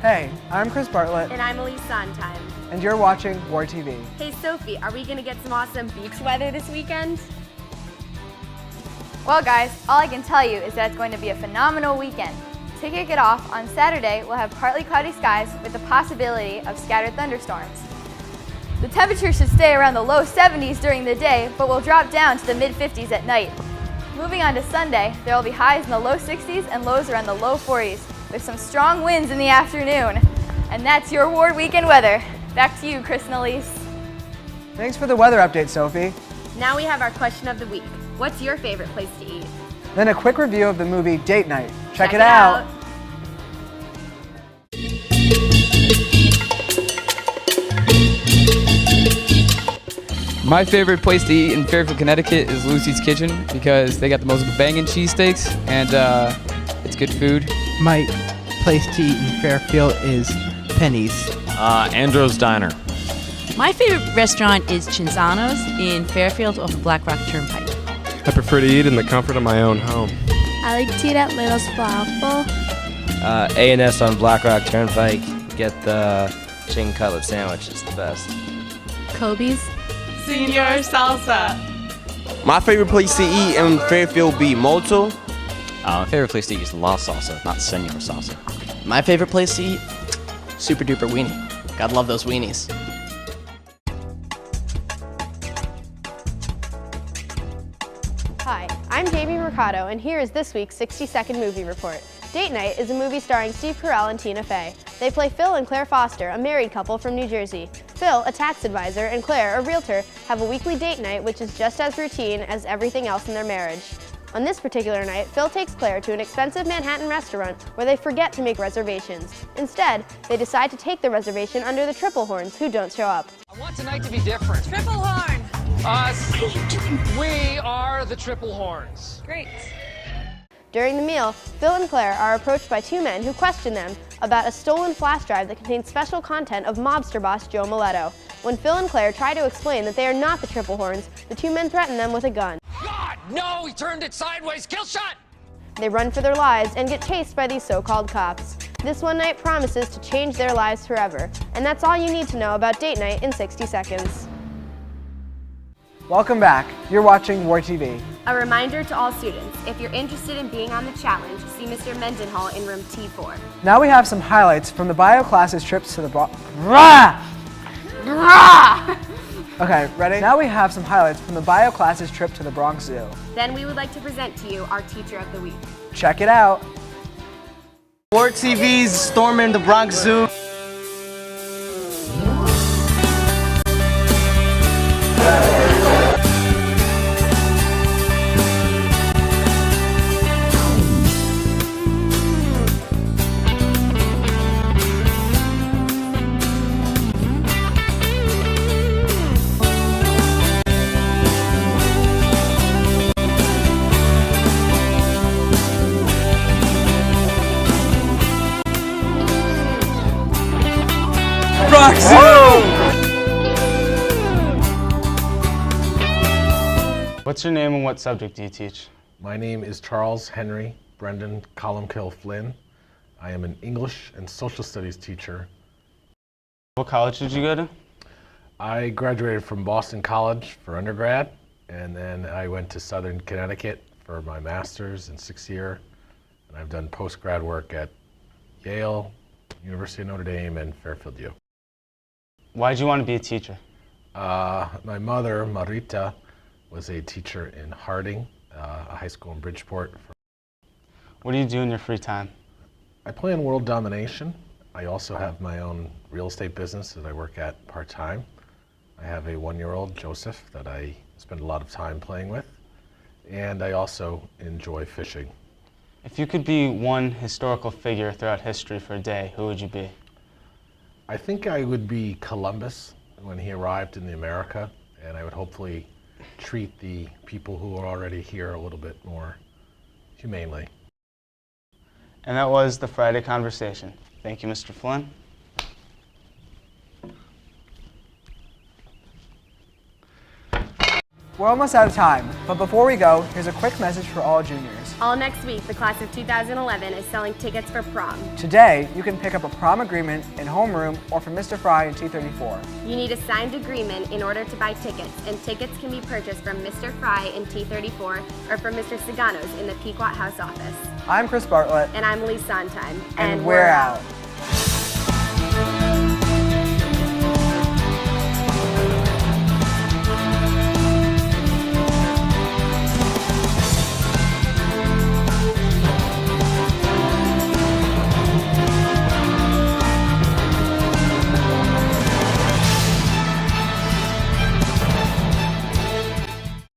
Hey, I'm Chris Bartlett. And I'm Elise Sondheim. And you're watching War TV. Hey Sophie, are we going to get some awesome beach weather this weekend? Well guys, all I can tell you is that it's going to be a phenomenal weekend. To kick it off, on Saturday we'll have partly cloudy skies with the possibility of scattered thunderstorms. The temperature should stay around the low 70s during the day, but will drop down to the mid-50s at night. Moving on to Sunday, there will be highs in the low 60s and lows around the low 40s, with some strong winds in the afternoon. And that's your Ward weekend weather. Back to you, Chris and Elise. Thanks for the weather update, Sophie. Now we have our question of the week. What's your favorite place to eat? Then a quick review of the movie Date Night. Check it out. My favorite place to eat in Fairfield, Connecticut is Lucy's Kitchen because they got the most banging cheesesteaks and it's good food. My place to eat in Fairfield is Penny's. Andrew's Diner. My favorite restaurant is Cinzano's in Fairfield off of Black Rock Turnpike. I prefer to eat in the comfort of my own home. I like to eat at Little's Falafel. A&S on Black Rock Turnpike. Get the chicken cutlet sandwich. It's the best. Kobe's. Senor Salsa. My favorite place to eat in Fairfield be Molto. My favorite place to eat is La Salsa, not Senor Salsa. My favorite place to eat? Super Duper Weenie. Gotta love those weenies. Hi, I'm Jamie Mercado, and here is this week's 60-second movie report. Date Night is a movie starring Steve Carell and Tina Fey. They play Phil and Claire Foster, a married couple from New Jersey. Phil, a tax advisor, and Claire, a realtor, have a weekly date night which is just as routine as everything else in their marriage. On this particular night, Phil takes Claire to an expensive Manhattan restaurant where they forget to make reservations. Instead, they decide to take the reservation under the Triple Horns, who don't show up. I want tonight to be different. Triple Horn. Us. We are the Triple Horns. Great. During the meal, Phil and Claire are approached by two men who question them about a stolen flash drive that contains special content of mobster boss Joe Miletto. When Phil and Claire try to explain that they are not the Triple Horns, the two men threaten them with a gun. God, no, he turned it sideways. Kill shot! They run for their lives and get chased by these so-called cops. This one night promises to change their lives forever. And that's all you need to know about Date Night in 60 seconds. Welcome back. You're watching War TV. A reminder to all students, if you're interested in being on the challenge, see Mr. Mendenhall in room T4. Now we have some highlights from the bio classes trips to the Okay, ready? Now we have some highlights from the bio classes trip to the Bronx Zoo. Then we would like to present to you our Teacher of the Week. Check it out. War TV's storming the Bronx Zoo. What's your name and what subject do you teach? My name is Charles Henry Brendan Columkill Flynn. I am an English and social studies teacher. What college did you go to? I graduated from Boston College for undergrad, and then I went to Southern Connecticut for my master's in 6th year, and I've done post-grad work at Yale, University of Notre Dame, and Fairfield U. Why did you want to be a teacher? My mother, Marita, was a teacher in Harding, a high school in Bridgeport. What do you do in your free time? I play in World Domination. I also have my own real estate business that I work at part-time. I have a 1-year-old, Joseph, that I spend a lot of time playing with. And I also enjoy fishing. If you could be one historical figure throughout history for a day, who would you be? I think I would be Columbus when he arrived in America, and I would hopefully treat the people who are already here a little bit more humanely. And that was the Friday Conversation. Thank you, Mr. Flynn. We're almost out of time, but before we go, here's a quick message for all juniors. All next week, the class of 2011 is selling tickets for prom. Today, you can pick up a prom agreement in homeroom or from Mr. Fry in T34. You need a signed agreement in order to buy tickets, and tickets can be purchased from Mr. Fry in T34 or from Mr. Sagano's in the Pequot House office. I'm Chris Bartlett. And I'm Lee Sondheim. And we're out.